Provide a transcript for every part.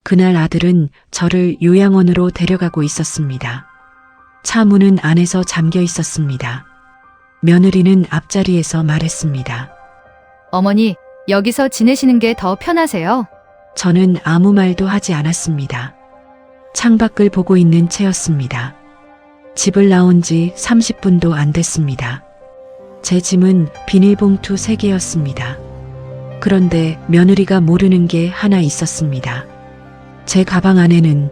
그날 아들은 저를 요양원으로 데려가고 있었습니다. 차 문은 안에서 잠겨 있었습니다. 며느리는 앞자리에서 말했습니다. 어머니, 여기서 지내시는 게 더 편하세요? 저는 아무 말도 하지 않았습니다. 창밖을 보고 있는 채였습니다. 집을 나온 지 30분도 안 됐습니다. 제 짐은 비닐봉투 3개였습니다. 그런데 며느리가 모르는 게 하나 있었습니다. 제 가방 안에는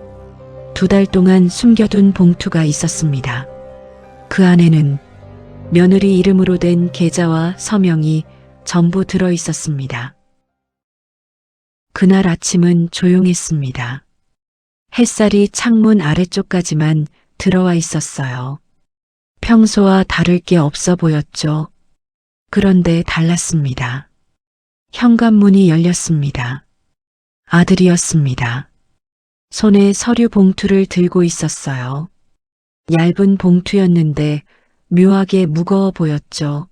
2달 동안 숨겨둔 봉투가 있었습니다. 그 안에는 며느리 이름으로 된 계좌와 서명이 전부 들어 있었습니다. 그날 아침은 조용했습니다. 햇살이 창문 아래쪽까지만 들어와 있었어요. 평소와 다를 게 없어 보였죠. 그런데 달랐습니다. 현관문이 열렸습니다. 아들이었습니다. 손에 서류 봉투를 들고 있었어요. 얇은 봉투였는데 묘하게 무거워 보였죠.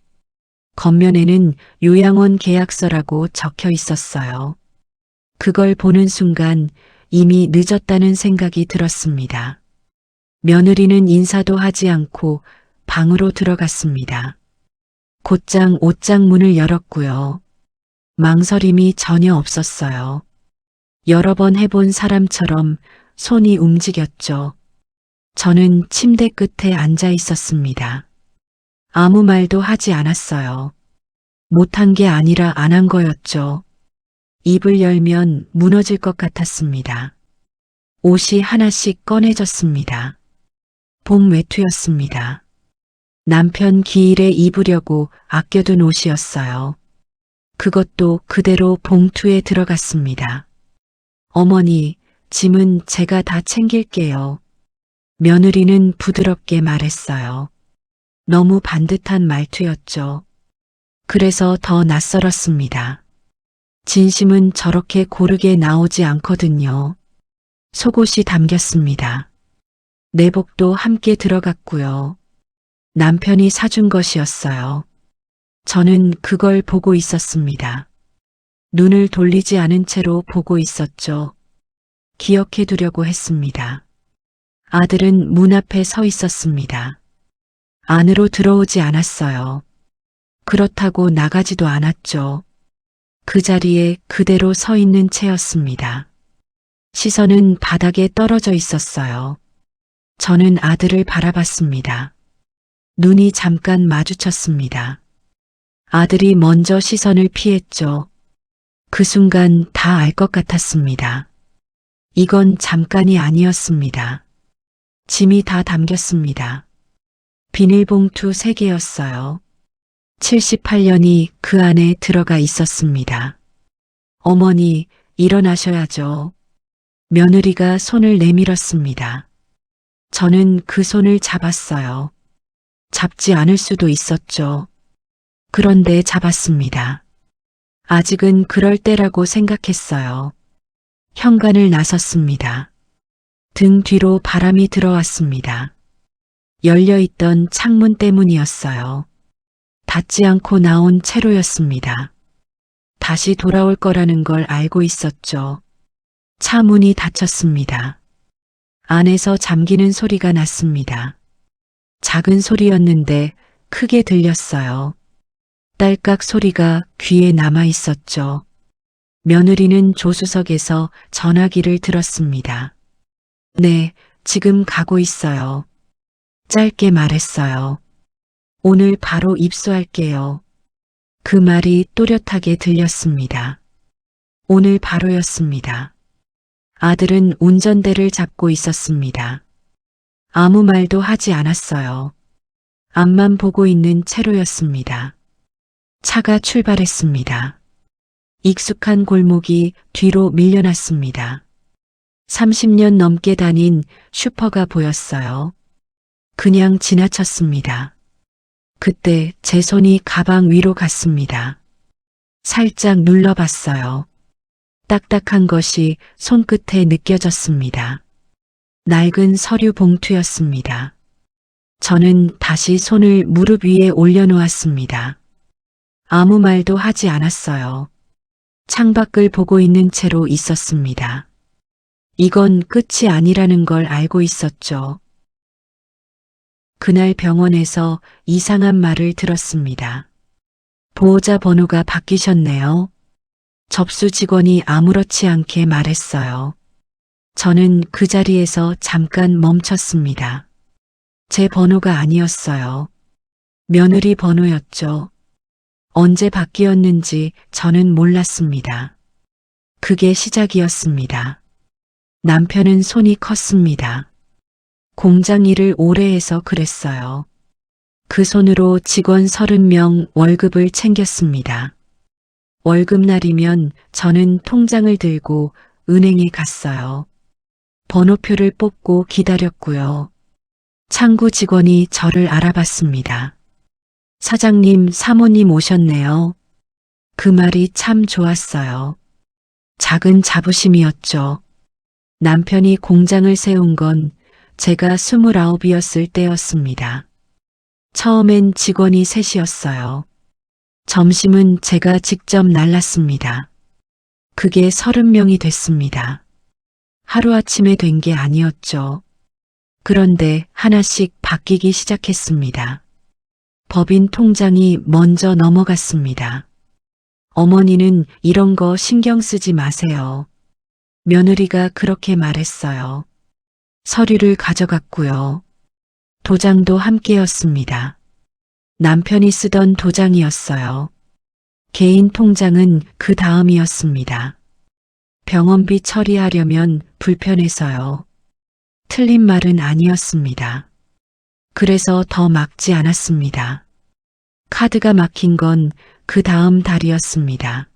겉면에는 요양원 계약서라고 적혀 있었어요. 그걸 보는 순간 이미 늦었다는 생각이 들었습니다. 며느리는 인사도 하지 않고 방으로 들어갔습니다. 곧장 옷장 문을 열었고요. 망설임이 전혀 없었어요. 여러 번 해본 사람처럼 손이 움직였죠. 저는 침대 끝에 앉아 있었습니다. 아무 말도 하지 않았어요. 못한 게 아니라 안 한 거였죠. 입을 열면 무너질 것 같았습니다. 옷이 하나씩 꺼내졌습니다. 봄 외투였습니다. 남편 기일에 입으려고 아껴둔 옷이었어요. 그것도 그대로 봉투에 들어갔습니다. 어머니, 짐은 제가 다 챙길게요. 며느리는 부드럽게 말했어요. 너무 반듯한 말투였죠. 그래서 더 낯설었습니다. 진심은 저렇게 고르게 나오지 않거든요. 속옷이 담겼습니다. 내복도 함께 들어갔고요. 남편이 사준 것이었어요. 저는 그걸 보고 있었습니다. 눈을 돌리지 않은 채로 보고 있었죠. 기억해 두려고 했습니다. 아들은 문 앞에 서 있었습니다. 안으로 들어오지 않았어요. 그렇다고 나가지도 않았죠. 그 자리에 그대로 서 있는 채였습니다. 시선은 바닥에 떨어져 있었어요. 저는 아들을 바라봤습니다. 눈이 잠깐 마주쳤습니다. 아들이 먼저 시선을 피했죠. 그 순간 다 알 것 같았습니다. 이건 잠깐이 아니었습니다. 짐이 다 담겼습니다. 비닐봉투 3개였어요. 78년이 그 안에 들어가 있었습니다. 어머니, 일어나셔야죠. 며느리가 손을 내밀었습니다. 저는 그 손을 잡았어요. 잡지 않을 수도 있었죠. 그런데 잡았습니다. 아직은 그럴 때라고 생각했어요. 현관을 나섰습니다. 등 뒤로 바람이 들어왔습니다. 열려있던 창문 때문이었어요. 닫지 않고 나온 채로였습니다. 다시 돌아올 거라는 걸 알고 있었죠. 차 문이 닫혔습니다. 안에서 잠기는 소리가 났습니다. 작은 소리였는데 크게 들렸어요. 딸깍 소리가 귀에 남아 있었죠. 며느리는 조수석에서 전화기를 들었습니다. 네, 지금 가고 있어요. 짧게 말했어요. 오늘 바로 입수할게요. 그 말이 또렷하게 들렸습니다. 오늘 바로였습니다. 아들은 운전대를 잡고 있었습니다. 아무 말도 하지 않았어요. 앞만 보고 있는 채로였습니다. 차가 출발했습니다. 익숙한 골목이 뒤로 밀려났습니다. 30년 넘게 다닌 슈퍼가 보였어요. 그냥 지나쳤습니다. 그때 제 손이 가방 위로 갔습니다. 살짝 눌러봤어요. 딱딱한 것이 손끝에 느껴졌습니다. 낡은 서류 봉투였습니다. 저는 다시 손을 무릎 위에 올려놓았습니다. 아무 말도 하지 않았어요. 창밖을 보고 있는 채로 있었습니다. 이건 끝이 아니라는 걸 알고 있었죠. 그날 병원에서 이상한 말을 들었습니다. 보호자 번호가 바뀌셨네요. 접수 직원이 아무렇지 않게 말했어요. 저는 그 자리에서 잠깐 멈췄습니다. 제 번호가 아니었어요. 며느리 번호였죠. 언제 바뀌었는지 저는 몰랐습니다. 그게 시작이었습니다. 남편은 손이 컸습니다. 공장 일을 오래 해서 그랬어요. 그 손으로 직원 30명 월급을 챙겼습니다. 월급날이면 저는 통장을 들고 은행에 갔어요. 번호표를 뽑고 기다렸고요. 창구 직원이 저를 알아봤습니다. 사장님, 사모님 오셨네요. 그 말이 참 좋았어요. 작은 자부심이었죠. 남편이 공장을 세운 건 제가 29이었을 때였습니다. 처음엔 직원이 셋이었어요. 점심은 제가 직접 날랐습니다. 그게 30명이 됐습니다. 하루아침에 된 게 아니었죠. 그런데 하나씩 바뀌기 시작했습니다. 법인 통장이 먼저 넘어갔습니다. 어머니는 이런 거 신경 쓰지 마세요. 며느리가 그렇게 말했어요. 서류를 가져갔고요. 도장도 함께였습니다. 남편이 쓰던 도장이었어요. 개인 통장은 그 다음이었습니다. 병원비 처리하려면 불편해서요. 틀린 말은 아니었습니다. 그래서 더 막지 않았습니다. 카드가 막힌 건 그 다음 달이었습니다.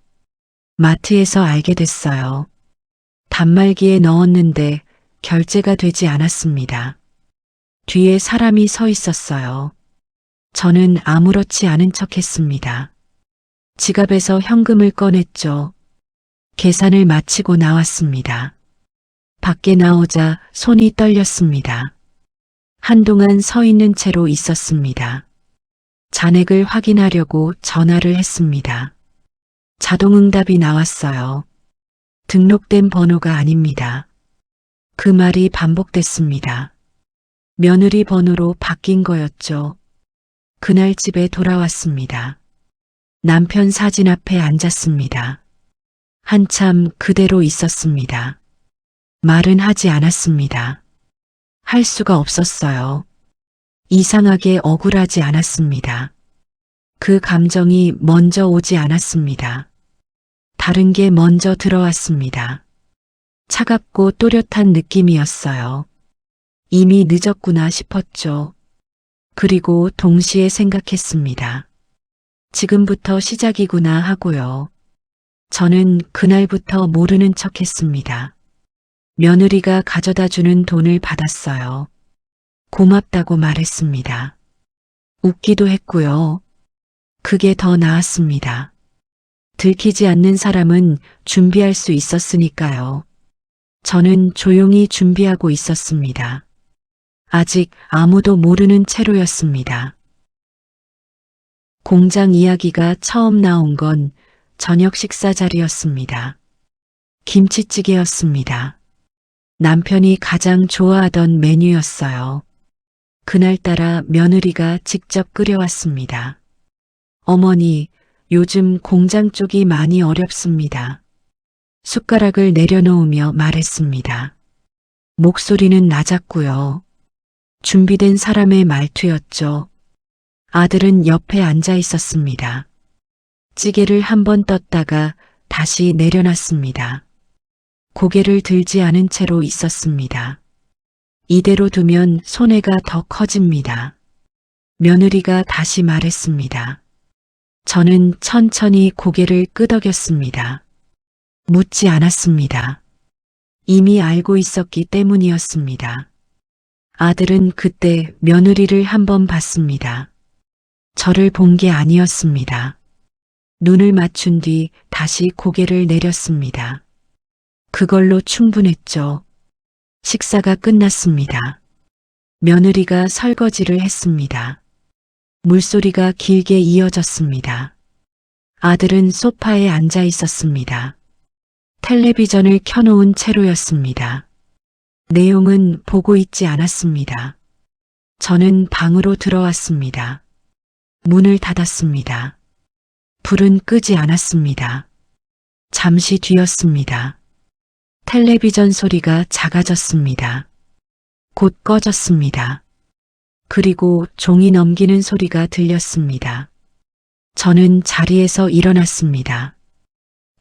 마트에서 알게 됐어요. 단말기에 넣었는데 결제가 되지 않았습니다. 뒤에 사람이 서 있었어요. 저는 아무렇지 않은 척 했습니다. 지갑에서 현금을 꺼냈죠. 계산을 마치고 나왔습니다. 밖에 나오자 손이 떨렸습니다. 한동안 서 있는 채로 있었습니다. 잔액을 확인하려고 전화를 했습니다. 자동응답이 나왔어요. 등록된 번호가 아닙니다. 그 말이 반복됐습니다. 며느리 번호로 바뀐 거였죠. 그날 집에 돌아왔습니다. 남편 사진 앞에 앉았습니다. 한참 그대로 있었습니다. 말은 하지 않았습니다. 할 수가 없었어요. 이상하게 억울하지 않았습니다. 그 감정이 먼저 오지 않았습니다. 다른 게 먼저 들어왔습니다. 차갑고 또렷한 느낌이었어요. 이미 늦었구나 싶었죠. 그리고 동시에 생각했습니다. 지금부터 시작이구나 하고요. 저는 그날부터 모르는 척 했습니다. 며느리가 가져다 주는 돈을 받았어요. 고맙다고 말했습니다. 웃기도 했고요. 그게 더 나았습니다. 들키지 않는 사람은 준비할 수 있었으니까요. 저는 조용히 준비하고 있었습니다. 아직 아무도 모르는 채로였습니다. 공장 이야기가 처음 나온 건 저녁 식사 자리였습니다. 김치찌개였습니다. 남편이 가장 좋아하던 메뉴였어요. 그날따라 며느리가 직접 끓여왔습니다. 어머니, 요즘 공장 쪽이 많이 어렵습니다. 숟가락을 내려놓으며 말했습니다. 목소리는 낮았고요. 준비된 사람의 말투였죠. 아들은 옆에 앉아 있었습니다. 찌개를 한번 떴다가 다시 내려놨습니다. 고개를 들지 않은 채로 있었습니다. 이대로 두면 손해가 더 커집니다. 며느리가 다시 말했습니다. 저는 천천히 고개를 끄덕였습니다. 묻지 않았습니다. 이미 알고 있었기 때문이었습니다. 아들은 그때 며느리를 한번 봤습니다. 저를 본 게 아니었습니다. 눈을 맞춘 뒤 다시 고개를 내렸습니다. 그걸로 충분했죠. 식사가 끝났습니다. 며느리가 설거지를 했습니다. 물소리가 길게 이어졌습니다. 아들은 소파에 앉아 있었습니다. 텔레비전을 켜놓은 채로였습니다. 내용은 보고 있지 않았습니다. 저는 방으로 들어왔습니다. 문을 닫았습니다. 불은 끄지 않았습니다. 잠시 뒤였습니다. 텔레비전 소리가 작아졌습니다. 곧 꺼졌습니다. 그리고 종이 넘기는 소리가 들렸습니다. 저는 자리에서 일어났습니다.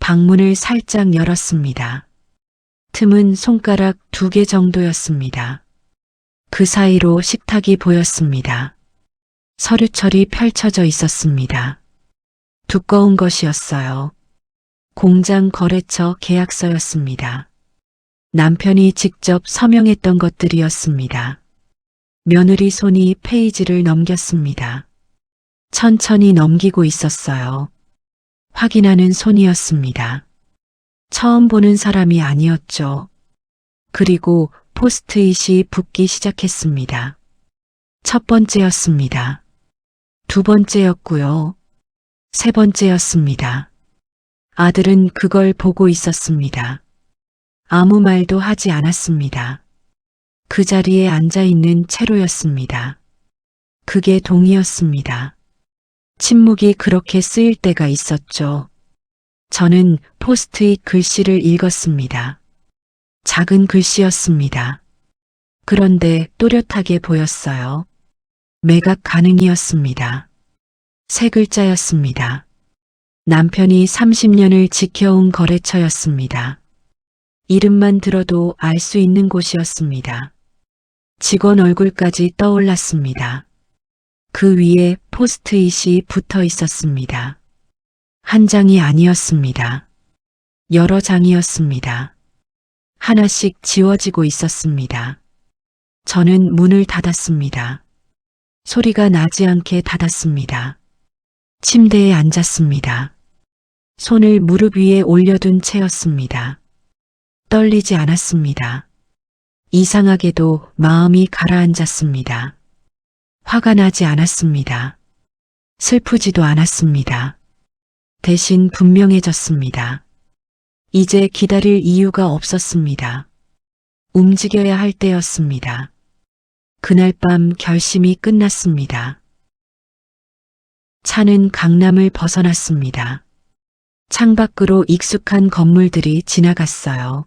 방문을 살짝 열었습니다. 틈은 손가락 2개 정도였습니다. 그 사이로 식탁이 보였습니다. 서류철이 펼쳐져 있었습니다. 두꺼운 것이었어요. 공장 거래처 계약서였습니다. 남편이 직접 서명했던 것들이었습니다. 며느리 손이 페이지를 넘겼습니다. 천천히 넘기고 있었어요. 확인하는 손이었습니다. 처음 보는 사람이 아니었죠. 그리고 포스트잇이 붙기 시작했습니다. 첫 번째였습니다. 두 번째였고요. 세 번째였습니다. 아들은 그걸 보고 있었습니다. 아무 말도 하지 않았습니다. 그 자리에 앉아 있는 채로였습니다. 그게 동의였습니다. 침묵이 그렇게 쓰일 때가 있었죠. 저는 포스트잇 글씨를 읽었습니다. 작은 글씨였습니다. 그런데 또렷하게 보였어요. 매각 가능이었습니다. 세 글자였습니다. 남편이 30년을 지켜온 거래처였습니다. 이름만 들어도 알 수 있는 곳이었습니다. 직원 얼굴까지 떠올랐습니다. 그 위에 포스트잇이 붙어 있었습니다. 한 장이 아니었습니다. 여러 장이었습니다. 하나씩 지워지고 있었습니다. 저는 문을 닫았습니다. 소리가 나지 않게 닫았습니다. 침대에 앉았습니다. 손을 무릎 위에 올려둔 채였습니다. 떨리지 않았습니다. 이상하게도 마음이 가라앉았습니다. 화가 나지 않았습니다. 슬프지도 않았습니다. 대신 분명해졌습니다. 이제 기다릴 이유가 없었습니다. 움직여야 할 때였습니다. 그날 밤 결심이 끝났습니다. 차는 강남을 벗어났습니다. 창밖으로 익숙한 건물들이 지나갔어요.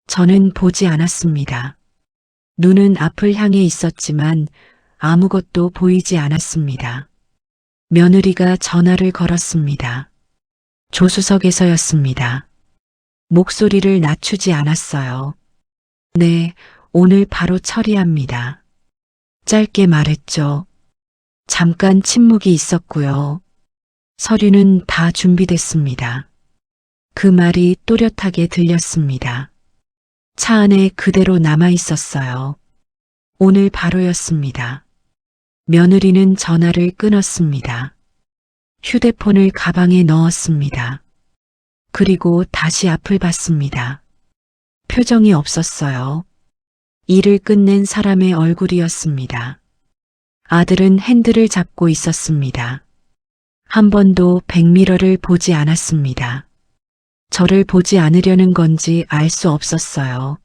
저는 보지 않았습니다. 눈은 앞을 향해 있었지만 아무것도 보이지 않았습니다. 며느리가 전화를 걸었습니다. 조수석에서였습니다. 목소리를 낮추지 않았어요. 네, 오늘 바로 처리합니다. 짧게 말했죠. 잠깐 침묵이 있었고요. 서류는 다 준비됐습니다. 그 말이 또렷하게 들렸습니다. 차 안에 그대로 남아 있었어요. 오늘 바로였습니다. 며느리는 전화를 끊었습니다. 휴대폰을 가방에 넣었습니다. 그리고 다시 앞을 봤습니다. 표정이 없었어요. 일을 끝낸 사람의 얼굴이었습니다. 아들은 핸들을 잡고 있었습니다. 한 번도 백미러를 보지 않았습니다. 저를 보지 않으려는 건지 알 수 없었어요.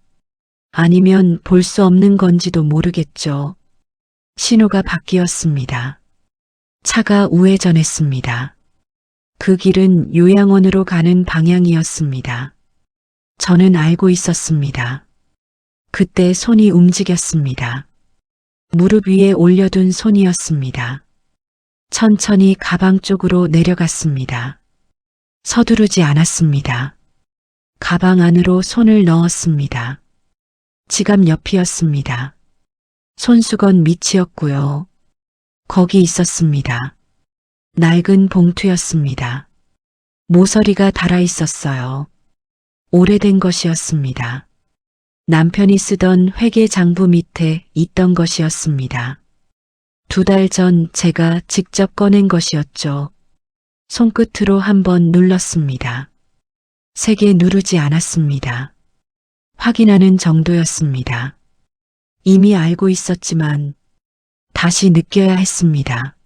아니면 볼 수 없는 건지도 모르겠죠. 신호가 바뀌었습니다. 차가 우회전했습니다. 그 길은 요양원으로 가는 방향이었습니다. 저는 알고 있었습니다. 그때 손이 움직였습니다. 무릎 위에 올려둔 손이었습니다. 천천히 가방 쪽으로 내려갔습니다. 서두르지 않았습니다. 가방 안으로 손을 넣었습니다. 지갑 옆이었습니다. 손수건 밑이었고요. 거기 있었습니다. 낡은 봉투였습니다. 모서리가 달아 있었어요. 오래된 것이었습니다. 남편이 쓰던 회계 장부 밑에 있던 것이었습니다. 2달 전 제가 직접 꺼낸 것이었죠. 손끝으로 한번 눌렀습니다. 세게 누르지 않았습니다. 확인하는 정도였습니다. 이미 알고 있었지만 다시 느껴야 했습니다.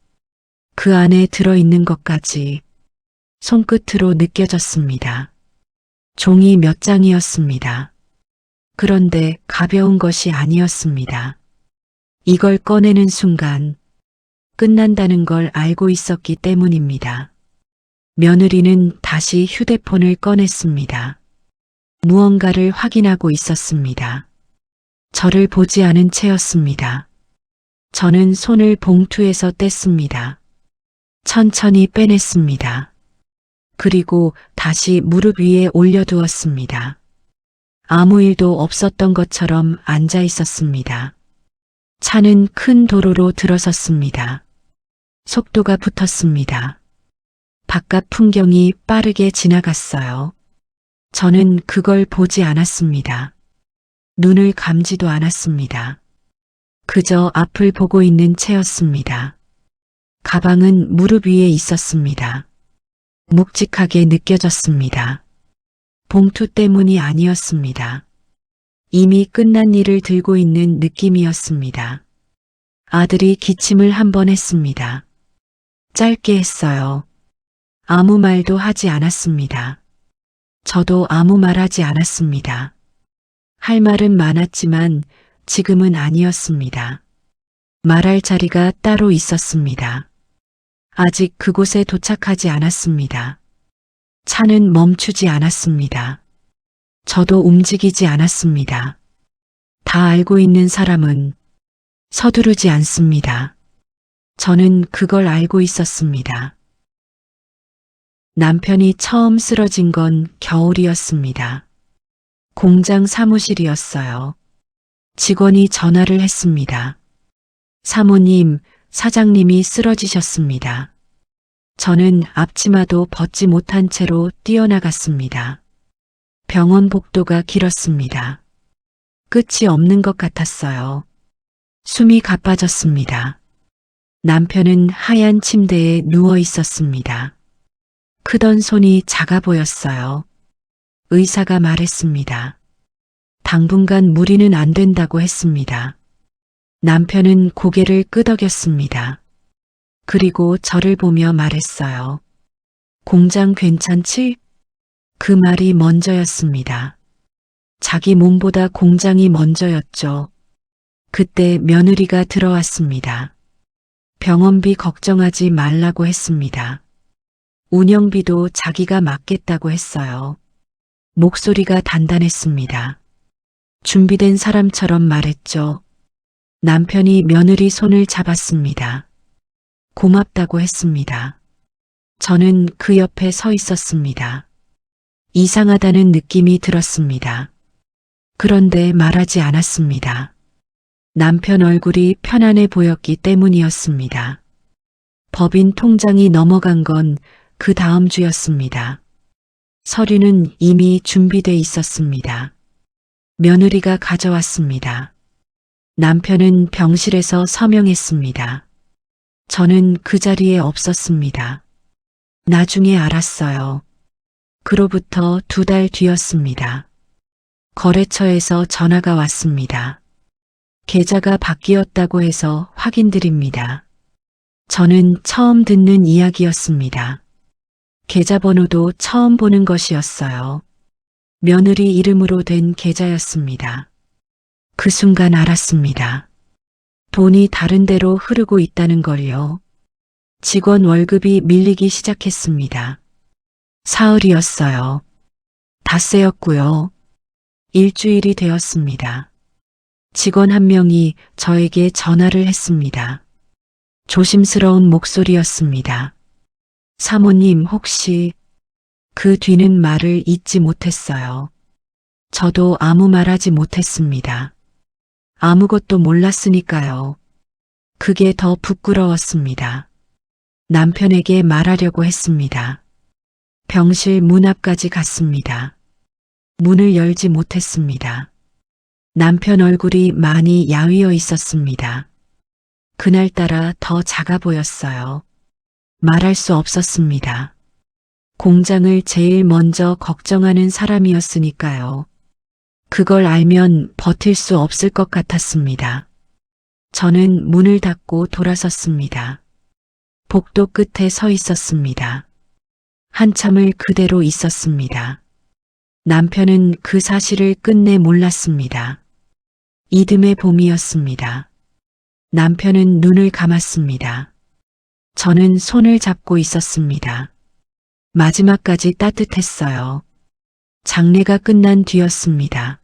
그 안에 들어있는 것까지 손끝으로 느껴졌습니다. 종이 몇 장이었습니다. 그런데 가벼운 것이 아니었습니다. 이걸 꺼내는 순간 끝난다는 걸 알고 있었기 때문입니다. 며느리는 다시 휴대폰을 꺼냈습니다. 무언가를 확인하고 있었습니다. 저를 보지 않은 채였습니다. 저는 손을 봉투에서 뗐습니다. 천천히 빼냈습니다. 그리고 다시 무릎 위에 올려두었습니다. 아무 일도 없었던 것처럼 앉아 있었습니다. 차는 큰 도로로 들어섰습니다. 속도가 붙었습니다. 바깥 풍경이 빠르게 지나갔어요. 저는 그걸 보지 않았습니다. 눈을 감지도 않았습니다. 그저 앞을 보고 있는 채였습니다. 가방은 무릎 위에 있었습니다. 묵직하게 느껴졌습니다. 봉투 때문이 아니었습니다. 이미 끝난 일을 들고 있는 느낌이었습니다. 아들이 기침을 한 번 했습니다. 짧게 했어요. 아무 말도 하지 않았습니다. 저도 아무 말 하지 않았습니다. 할 말은 많았지만 지금은 아니었습니다. 말할 자리가 따로 있었습니다. 아직 그곳에 도착하지 않았습니다. 차는 멈추지 않았습니다. 저도 움직이지 않았습니다. 다 알고 있는 사람은 서두르지 않습니다. 저는 그걸 알고 있었습니다. 남편이 처음 쓰러진 건 겨울이었습니다. 공장 사무실이었어요. 직원이 전화를 했습니다. 사모님, 사장님이 쓰러지셨습니다. 저는 앞치마도 벗지 못한 채로 뛰어나갔습니다. 병원 복도가 길었습니다. 끝이 없는 것 같았어요. 숨이 가빠졌습니다. 남편은 하얀 침대에 누워 있었습니다. 크던 손이 작아 보였어요. 의사가 말했습니다. 당분간 무리는 안 된다고 했습니다. 남편은 고개를 끄덕였습니다. 그리고 저를 보며 말했어요. 공장 괜찮지? 그 말이 먼저였습니다. 자기 몸보다 공장이 먼저였죠. 그때 며느리가 들어왔습니다. 병원비 걱정하지 말라고 했습니다. 운영비도 자기가 맡겠다고 했어요. 목소리가 단단했습니다. 준비된 사람처럼 말했죠. 남편이 며느리 손을 잡았습니다. 고맙다고 했습니다. 저는 그 옆에 서 있었습니다. 이상하다는 느낌이 들었습니다. 그런데 말하지 않았습니다. 남편 얼굴이 편안해 보였기 때문이었습니다. 법인 통장이 넘어간 건 그 다음 주였습니다. 서류는 이미 준비돼 있었습니다. 며느리가 가져왔습니다. 남편은 병실에서 서명했습니다. 저는 그 자리에 없었습니다. 나중에 알았어요. 그로부터 2달 뒤였습니다. 거래처에서 전화가 왔습니다. 계좌가 바뀌었다고 해서 확인드립니다. 저는 처음 듣는 이야기였습니다. 계좌번호도 처음 보는 것이었어요. 며느리 이름으로 된 계좌였습니다. 그 순간 알았습니다. 돈이 다른 데로 흐르고 있다는 걸요. 직원 월급이 밀리기 시작했습니다. 사흘이었어요. 닷새였고요. 일주일이 되었습니다. 직원 한 명이 저에게 전화를 했습니다. 조심스러운 목소리였습니다. 사모님 혹시... 그 뒤는 말을 잇지 못했어요. 저도 아무 말하지 못했습니다. 아무것도 몰랐으니까요. 그게 더 부끄러웠습니다. 남편에게 말하려고 했습니다. 병실 문 앞까지 갔습니다. 문을 열지 못했습니다. 남편 얼굴이 많이 야위어 있었습니다. 그날따라 더 작아 보였어요. 말할 수 없었습니다. 공장을 제일 먼저 걱정하는 사람이었으니까요. 그걸 알면 버틸 수 없을 것 같았습니다. 저는 문을 닫고 돌아섰습니다. 복도 끝에 서 있었습니다. 한참을 그대로 있었습니다. 남편은 그 사실을 끝내 몰랐습니다. 이듬해 봄이었습니다. 남편은 눈을 감았습니다. 저는 손을 잡고 있었습니다. 마지막까지 따뜻했어요. 장례가 끝난 뒤였습니다.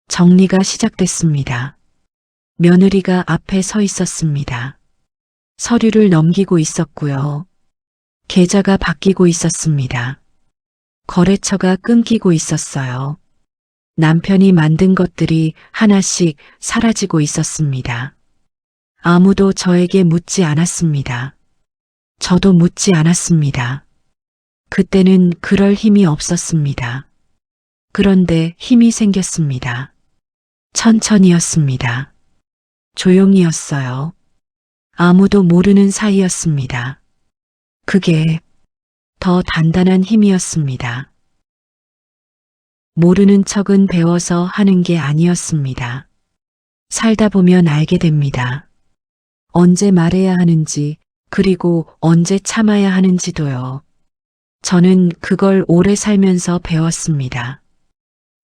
정리가 시작됐습니다. 며느리가 앞에 서 있었습니다. 서류를 넘기고 있었고요. 계좌가 바뀌고 있었습니다. 거래처가 끊기고 있었어요. 남편이 만든 것들이 하나씩 사라지고 있었습니다. 아무도 저에게 묻지 않았습니다. 저도 묻지 않았습니다. 그때는 그럴 힘이 없었습니다. 그런데 힘이 생겼습니다. 천천히였습니다. 조용히였어요. 아무도 모르는 사이였습니다. 그게 더 단단한 힘이었습니다. 모르는 척은 배워서 하는 게 아니었습니다. 살다 보면 알게 됩니다. 언제 말해야 하는지, 그리고 언제 참아야 하는지도요. 저는 그걸 오래 살면서 배웠습니다.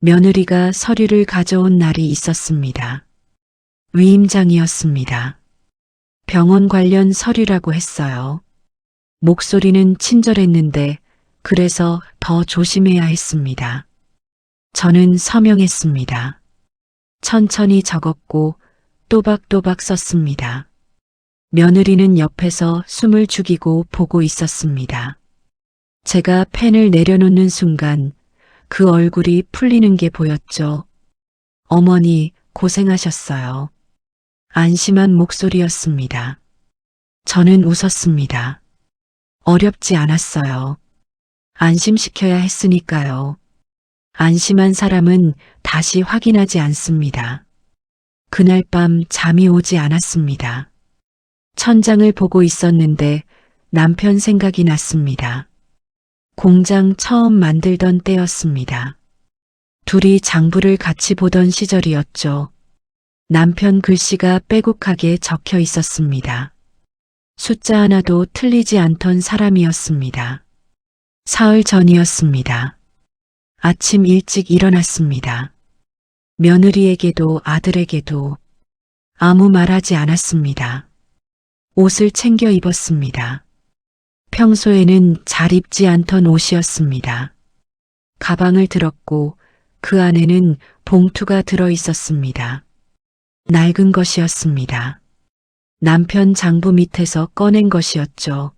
며느리가 서류를 가져온 날이 있었습니다. 위임장이었습니다. 병원 관련 서류라고 했어요. 목소리는 친절했는데 그래서 더 조심해야 했습니다. 저는 서명했습니다. 천천히 적었고 또박또박 썼습니다. 며느리는 옆에서 숨을 죽이고 보고 있었습니다. 제가 펜을 내려놓는 순간 그 얼굴이 풀리는 게 보였죠. 어머니, 고생하셨어요. 안심한 목소리였습니다. 저는 웃었습니다. 어렵지 않았어요. 안심시켜야 했으니까요. 안심한 사람은 다시 확인하지 않습니다. 그날 밤 잠이 오지 않았습니다. 천장을 보고 있었는데 남편 생각이 났습니다. 공장 처음 만들던 때였습니다. 둘이 장부를 같이 보던 시절이었죠. 남편 글씨가 빼곡하게 적혀 있었습니다. 숫자 하나도 틀리지 않던 사람이었습니다. 사흘 전이었습니다. 아침 일찍 일어났습니다. 며느리에게도 아들에게도 아무 말하지 않았습니다. 옷을 챙겨 입었습니다. 평소에는 잘 입지 않던 옷이었습니다. 가방을 들었고 그 안에는 봉투가 들어 있었습니다. 낡은 것이었습니다. 남편 장부 밑에서 꺼낸 것이었죠.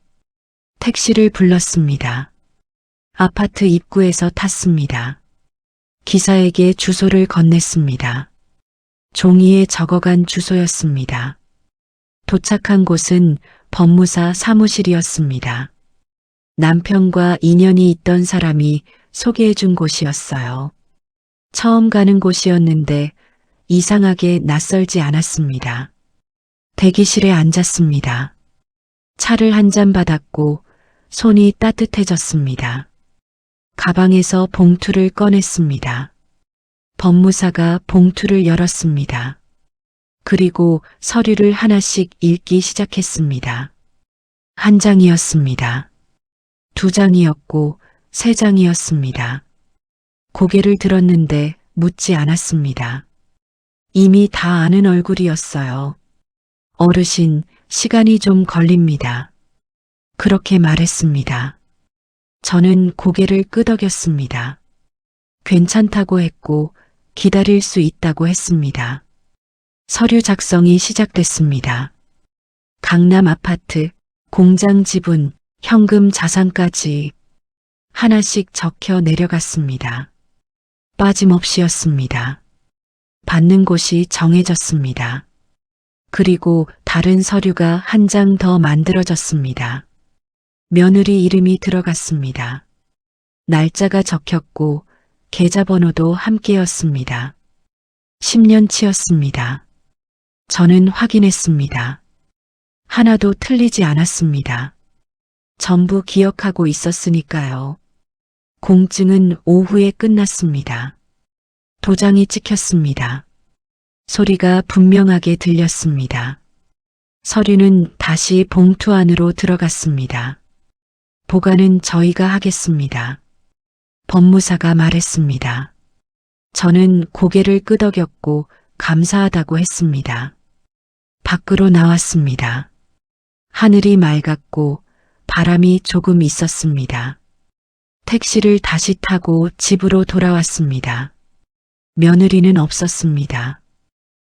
택시를 불렀습니다. 아파트 입구에서 탔습니다. 기사에게 주소를 건넸습니다. 종이에 적어간 주소였습니다. 도착한 곳은 법무사 사무실이었습니다. 남편과 인연이 있던 사람이 소개해준 곳이었어요. 처음 가는 곳이었는데 이상하게 낯설지 않았습니다. 대기실에 앉았습니다. 차를 한 잔 받았고 손이 따뜻해졌습니다. 가방에서 봉투를 꺼냈습니다. 법무사가 봉투를 열었습니다. 그리고 서류를 하나씩 읽기 시작했습니다. 한 장이었습니다. 두 장이었고 세 장이었습니다. 고개를 들었는데 묻지 않았습니다. 이미 다 아는 얼굴이었어요. 어르신, 시간이 좀 걸립니다. 그렇게 말했습니다. 저는 고개를 끄덕였습니다. 괜찮다고 했고 기다릴 수 있다고 했습니다. 서류 작성이 시작됐습니다. 강남 아파트, 공장 지분, 현금 자산까지 하나씩 적혀 내려갔습니다. 빠짐없이였습니다. 받는 곳이 정해졌습니다. 그리고 다른 서류가 한 장 더 만들어졌습니다. 며느리 이름이 들어갔습니다. 날짜가 적혔고 계좌번호도 함께였습니다. 10년치였습니다. 저는 확인했습니다. 하나도 틀리지 않았습니다. 전부 기억하고 있었으니까요. 공증은 오후에 끝났습니다. 도장이 찍혔습니다. 소리가 분명하게 들렸습니다. 서류는 다시 봉투 안으로 들어갔습니다. 보관은 저희가 하겠습니다. 법무사가 말했습니다. 저는 고개를 끄덕였고 감사하다고 했습니다. 밖으로 나왔습니다. 하늘이 맑았고 바람이 조금 있었습니다. 택시를 다시 타고 집으로 돌아왔습니다. 며느리는 없었습니다.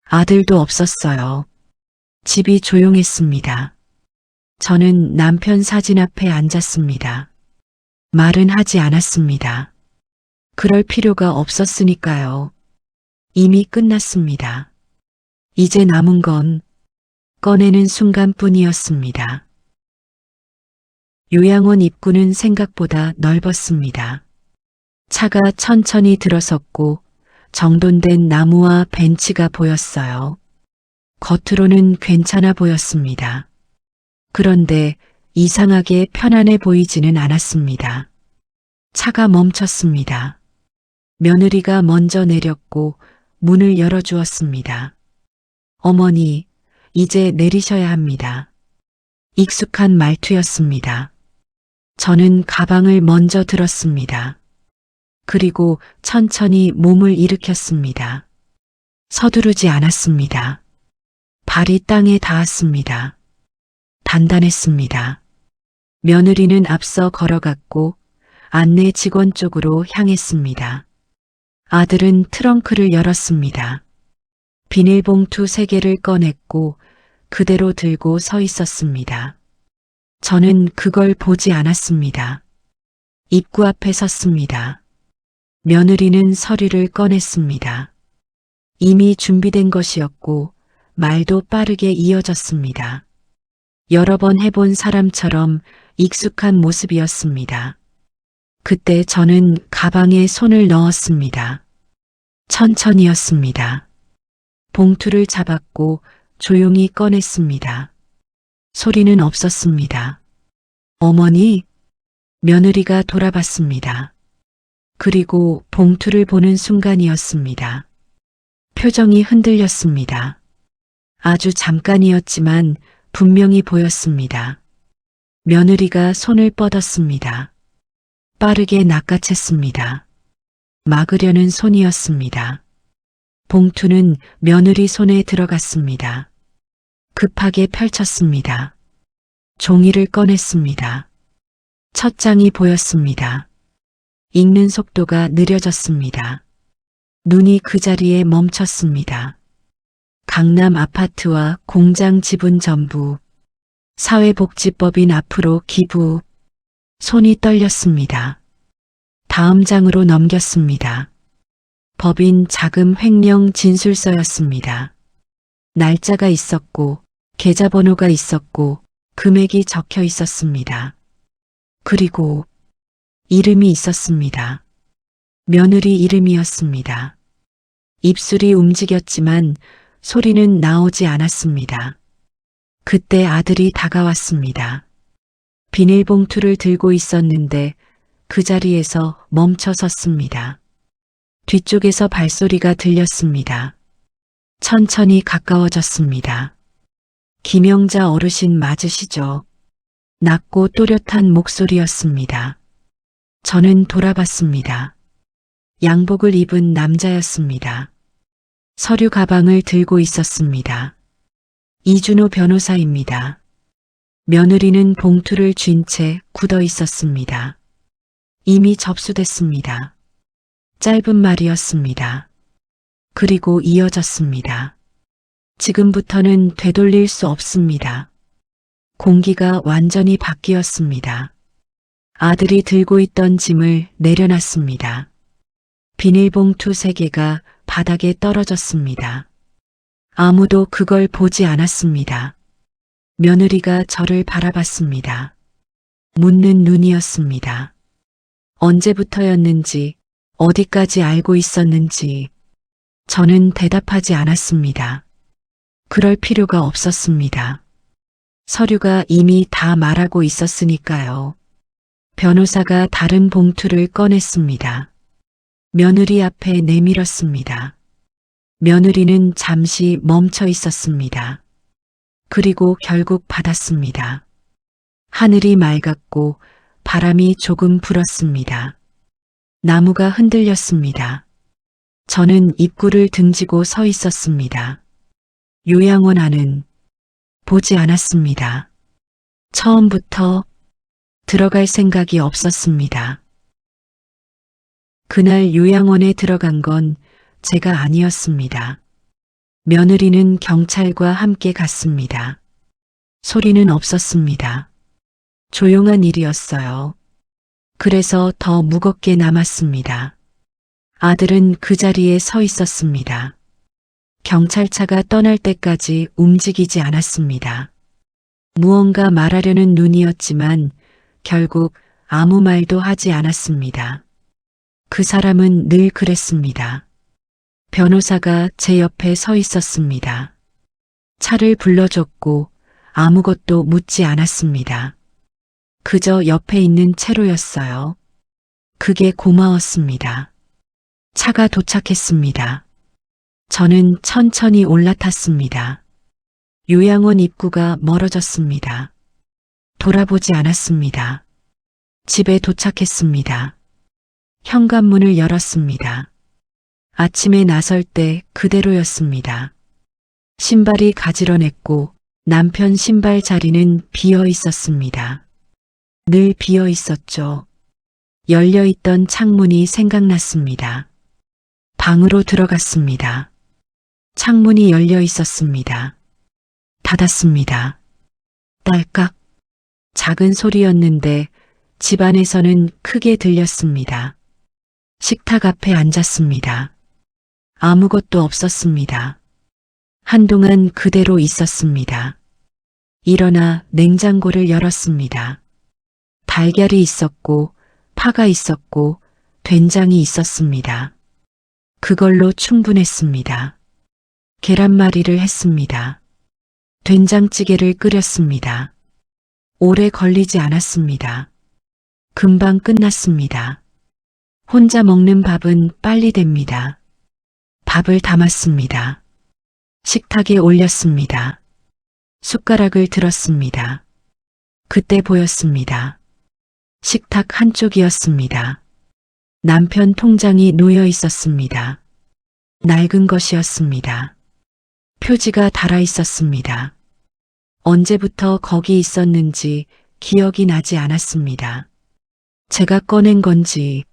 아들도 없었어요. 집이 조용했습니다. 저는 남편 사진 앞에 앉았습니다. 말은 하지 않았습니다. 그럴 필요가 없었으니까요. 이미 끝났습니다. 이제 남은 건 꺼내는 순간뿐이었습니다. 요양원 입구는 생각보다 넓었습니다. 차가 천천히 들어섰고 정돈된 나무와 벤치가 보였어요. 겉으로는 괜찮아 보였습니다. 그런데 이상하게 편안해 보이지는 않았습니다. 차가 멈췄습니다. 며느리가 먼저 내렸고 문을 열어주었습니다. 어머니, 이제 내리셔야 합니다. 익숙한 말투였습니다. 저는 가방을 먼저 들었습니다. 그리고 천천히 몸을 일으켰습니다. 서두르지 않았습니다. 발이 땅에 닿았습니다. 단단했습니다. 며느리는 앞서 걸어갔고 안내 직원 쪽으로 향했습니다. 아들은 트렁크를 열었습니다. 비닐봉투 3개를 꺼냈고 그대로 들고 서 있었습니다. 저는 그걸 보지 않았습니다. 입구 앞에 섰습니다. 며느리는 서류를 꺼냈습니다. 이미 준비된 것이었고 말도 빠르게 이어졌습니다. 여러 번 해본 사람처럼 익숙한 모습이었습니다. 그때 저는 가방에 손을 넣었습니다. 천천히였습니다. 봉투를 잡았고 조용히 꺼냈습니다. 소리는 없었습니다. 어머니, 며느리가 돌아봤습니다. 그리고 봉투를 보는 순간이었습니다. 표정이 흔들렸습니다. 아주 잠깐이었지만 분명히 보였습니다. 며느리가 손을 뻗었습니다. 빠르게 낚아챘습니다. 막으려는 손이었습니다. 봉투는 며느리 손에 들어갔습니다. 급하게 펼쳤습니다. 종이를 꺼냈습니다. 첫 장이 보였습니다. 읽는 속도가 느려졌습니다. 눈이 그 자리에 멈췄습니다. 강남 아파트와 공장 지분 전부, 사회복지법인 앞으로 기부, 손이 떨렸습니다. 다음 장으로 넘겼습니다. 법인 자금 횡령 진술서였습니다. 날짜가 있었고 계좌번호가 있었고 금액이 적혀 있었습니다. 그리고 이름이 있었습니다. 며느리 이름이었습니다. 입술이 움직였지만 소리는 나오지 않았습니다. 그때 아들이 다가왔습니다. 비닐봉투를 들고 있었는데 그 자리에서 멈춰 섰습니다. 뒤쪽에서 발소리가 들렸습니다. 천천히 가까워졌습니다. 김영자 어르신 맞으시죠? 낮고 또렷한 목소리였습니다. 저는 돌아봤습니다. 양복을 입은 남자였습니다. 서류 가방을 들고 있었습니다. 이준호 변호사입니다. 며느리는 봉투를 쥔 채 굳어 있었습니다. 이미 접수됐습니다. 짧은 말이었습니다. 그리고 이어졌습니다. 지금부터는 되돌릴 수 없습니다. 공기가 완전히 바뀌었습니다. 아들이 들고 있던 짐을 내려놨습니다. 비닐봉투 3개가 바닥에 떨어졌습니다. 아무도 그걸 보지 않았습니다. 며느리가 저를 바라봤습니다. 묻는 눈이었습니다. 언제부터였는지, 어디까지 알고 있었는지 저는 대답하지 않았습니다. 그럴 필요가 없었습니다. 서류가 이미 다 말하고 있었으니까요. 변호사가 다른 봉투를 꺼냈습니다. 며느리 앞에 내밀었습니다. 며느리는 잠시 멈춰 있었습니다. 그리고 결국 받았습니다. 하늘이 맑았고 바람이 조금 불었습니다. 나무가 흔들렸습니다. 저는 입구를 등지고 서 있었습니다. 요양원 안은 보지 않았습니다. 처음부터 들어갈 생각이 없었습니다. 그날 요양원에 들어간 건 제가 아니었습니다. 며느리는 경찰과 함께 갔습니다. 소리는 없었습니다. 조용한 일이었어요. 그래서 더 무겁게 남았습니다. 아들은 그 자리에 서 있었습니다. 경찰차가 떠날 때까지 움직이지 않았습니다. 무언가 말하려는 눈이었지만 결국 아무 말도 하지 않았습니다. 그 사람은 늘 그랬습니다. 변호사가 제 옆에 서 있었습니다. 차를 불러줬고 아무것도 묻지 않았습니다. 그저 옆에 있는 채로였어요. 그게 고마웠습니다. 차가 도착했습니다. 저는 천천히 올라탔습니다. 요양원 입구가 멀어졌습니다. 돌아보지 않았습니다. 집에 도착했습니다. 현관문을 열었습니다. 아침에 나설 때 그대로였습니다. 신발이 가지런했고 남편 신발 자리는 비어 있었습니다. 늘 비어 있었죠. 열려 있던 창문이 생각났습니다. 방으로 들어갔습니다. 창문이 열려 있었습니다. 닫았습니다. 딸깍. 작은 소리였는데 집 안에서는 크게 들렸습니다. 식탁 앞에 앉았습니다. 아무것도 없었습니다. 한동안 그대로 있었습니다. 일어나 냉장고를 열었습니다. 달걀이 있었고 파가 있었고 된장이 있었습니다. 그걸로 충분했습니다. 계란말이를 했습니다. 된장찌개를 끓였습니다. 오래 걸리지 않았습니다. 금방 끝났습니다. 혼자 먹는 밥은 빨리 됩니다. 밥을 담았습니다. 식탁에 올렸습니다. 숟가락을 들었습니다. 그때 보였습니다. 식탁 한쪽이었습니다. 남편 통장이 놓여 있었습니다. 낡은 것이었습니다. 표지가 달아 있었습니다. 언제부터 거기 있었는지 기억이 나지 않았습니다. 제가 꺼낸 건지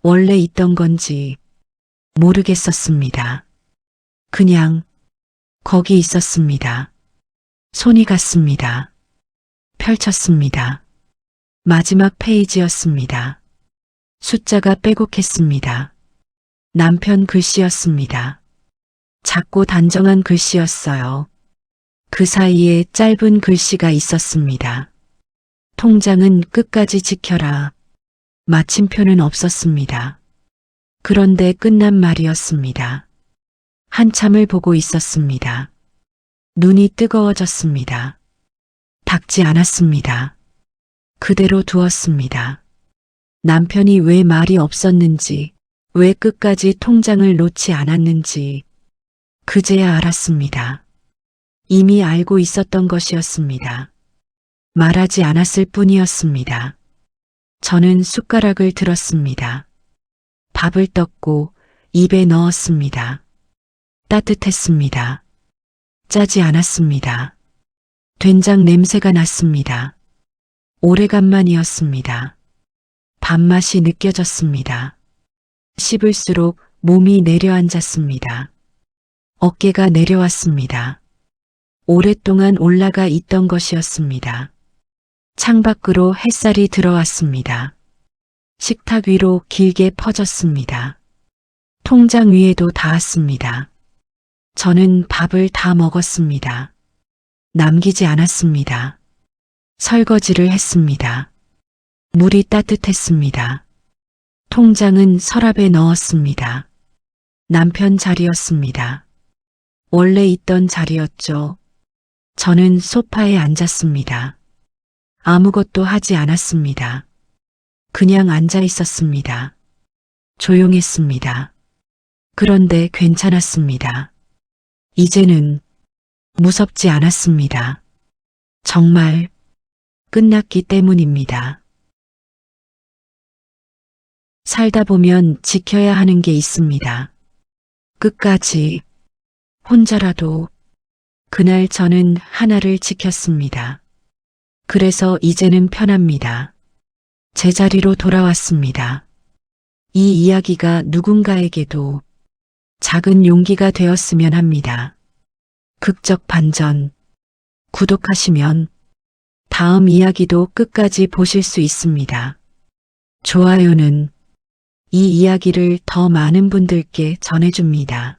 원래 있던 건지 모르겠었습니다. 그냥 거기 있었습니다. 손이 갔습니다. 펼쳤습니다. 마지막 페이지였습니다. 숫자가 빼곡했습니다. 남편 글씨였습니다. 작고 단정한 글씨였어요. 그 사이에 짧은 글씨가 있었습니다. 통장은 끝까지 지켜라. 마침표는 없었습니다. 그런데 끝난 말이었습니다. 한참을 보고 있었습니다. 눈이 뜨거워졌습니다. 닦지 않았습니다. 그대로 두었습니다. 남편이 왜 말이 없었는지, 왜 끝까지 통장을 놓지 않았는지 그제야 알았습니다. 이미 알고 있었던 것이었습니다. 말하지 않았을 뿐이었습니다. 저는 숟가락을 들었습니다. 밥을 떴고 입에 넣었습니다. 따뜻했습니다. 짜지 않았습니다. 된장 냄새가 났습니다. 오래간만이었습니다. 밥맛이 느껴졌습니다. 씹을수록 몸이 내려앉았습니다. 어깨가 내려왔습니다. 오랫동안 올라가 있던 것이었습니다. 창밖으로 햇살이 들어왔습니다. 식탁 위로 길게 퍼졌습니다. 통장 위에도 닿았습니다. 저는 밥을 다 먹었습니다. 남기지 않았습니다. 설거지를 했습니다. 물이 따뜻했습니다. 통장은 서랍에 넣었습니다. 남편 자리였습니다. 원래 있던 자리였죠. 저는 소파에 앉았습니다. 아무것도 하지 않았습니다. 그냥 앉아 있었습니다. 조용했습니다. 그런데 괜찮았습니다. 이제는 무섭지 않았습니다. 정말 끝났기 때문입니다. 살다 보면 지켜야 하는 게 있습니다. 끝까지 혼자라도 그날 저는 하나를 지켰습니다. 그래서 이제는 편합니다. 제자리로 돌아왔습니다. 이 이야기가 누군가에게도 작은 용기가 되었으면 합니다. 극적 반전. 구독하시면 다음 이야기도 끝까지 보실 수 있습니다. 좋아요는 이 이야기를 더 많은 분들께 전해줍니다.